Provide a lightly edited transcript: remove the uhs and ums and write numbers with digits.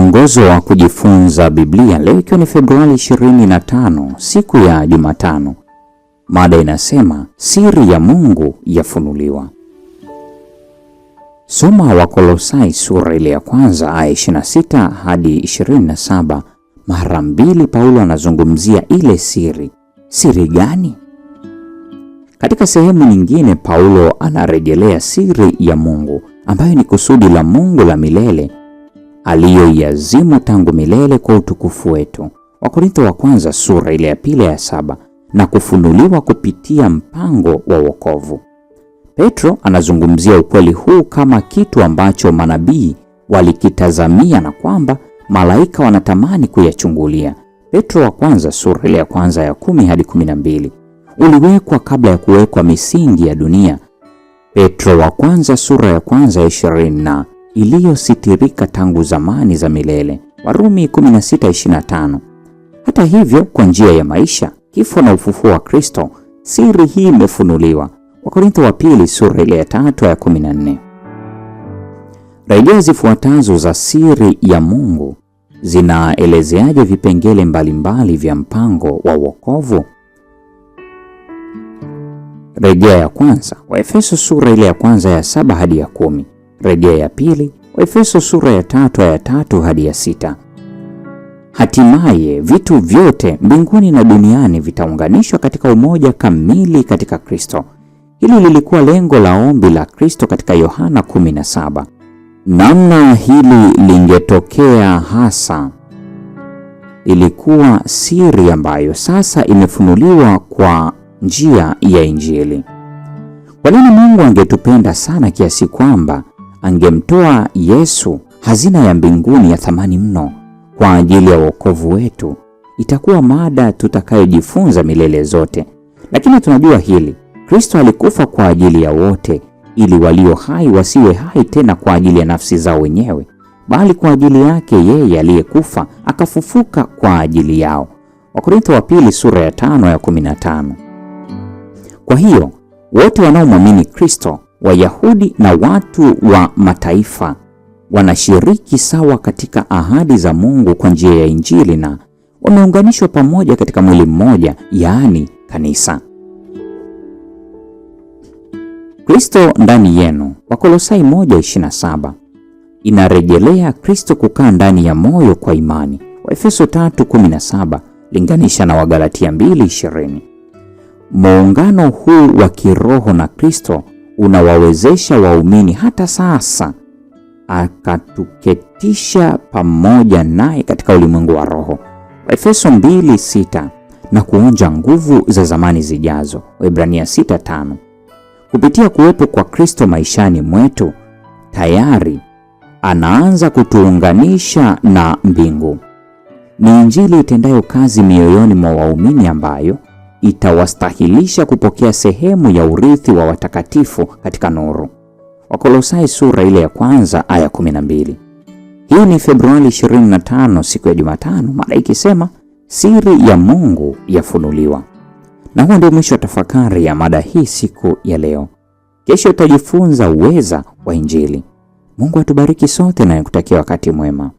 Mwongozo wa kujifunza Biblia leo ikiwa ni Februari 25, siku ya Jumatano. Mada inasema siri ya Mungu yafunuliwa. Soma Wakolosai sura ile ya kwanza aya 26 hadi 27. Mara mbili Paulo anazungumzia ile siri. Siri gani? Katika sehemu nyingine Paulo anarejelea siri ya Mungu ambayo ni kusudi la Mungu la milele aliyoiazimu tangu milele kwa utukufu wetu. Wakorintho wa kwanza sura ile ya pili ya 7, na kufunuliwa kupitia mpango wa wokovu. Petro anazungumzia ukweli huu kama kitu ambacho manabii walikitazamia na kwamba malaika wanatamani kuyachungulia. Petro wa kwanza sura ile ya kwanza ya 10 hadi 12. Uliwekwa kabla ya kuwekwa misingi ya dunia. Petro wa kwanza sura ya kwanza ya 20, na iliyositirika tangu zamani za milele. Warumi 16:25. Hata hivyo, kwa njia ya maisha, kifo na ufufuo wa Kristo, siri hii imefunuliwa. Wakorintho wa pili sura ile ya 3 ya 14. Rejea zifuatazo za siri ya Mungu zinaelezeaje vipengele mbalimbali vya mpango wa wokovu? Rejea ya kwanza, Waefeso sura ile ya kwanza ya 7 hadi ya 10. Rejea ya pili, Waefeso sura ya 3 ya 3 hadi ya 6. Hatimaye vitu vyote mbinguni na duniani vitaunganishwa katika umoja kamili katika Kristo. Hili lilikuwa lengo la ombi la Kristo katika Yohana 17. Namna hili lingetokea hasa ilikuwa siri ambayo sasa imefunuliwa kwa njia ya Injili. Kwa nini Mungu angetupenda sana kiasi kwamba angemtoa Yesu, hazina ya mbinguni ya thamani mno, kwa ajili ya wokovu wetu? Itakuwa mada tutakayojifunza milele zote. Lakini tunajua hili, Kristo alikufa kwa ajili ya wote, ili walio hai wasiwe hai tena kwa ajili ya nafsi zao wenyewe, bali kwa ajili yake yeye aliyekufa akafufuka kwa ajili yao. Wakorintho wa pili sura ya 5 ya 15. Kwa hiyo wote wanaomwamini Kristo, Wayahudi na watu wa mataifa, wanashiriki sawa katika ahadi za Mungu kwa njia ya Injili na wameunganishwa pamoja katika mwili mmoja, yaani kanisa. Kristo ndani yenu, Wakolosai 1:27. Inarejelea Kristo kukaa ndani ya moyo kwa imani. Waefeso 3:17 linganisha na Wagalatia 2:20. Muungano huu wa kiroho na Kristo unawawezesha waumini hata sasa akatuketisha pamoja naye katika ulimwengu wa roho. Waefeso 2:6, na kuonja nguvu za zamani zijazo. Waebrania 6:5. Kupitia kuwepo kwa Kristo maishani mwetu, tayari anaanza kutuunganisha na mbingu. Ni Injili itendayo kazi mioyoni mwa waumini ambayo itawastahilisha kupokea sehemu ya urithi wa watakatifu katika nuru. Wakolosai sura ile ya kwanza aya 12. Hii ni Februari 25, siku ya Jumatano, mada ikisema siri ya Mungu yafunuliwa. Na huo ndio mwisho wa tafakari ya mada hii siku ya leo. Kesho utajifunza uweza wa Injili. Mungu atubariki sote na nikutakia wakati mwema.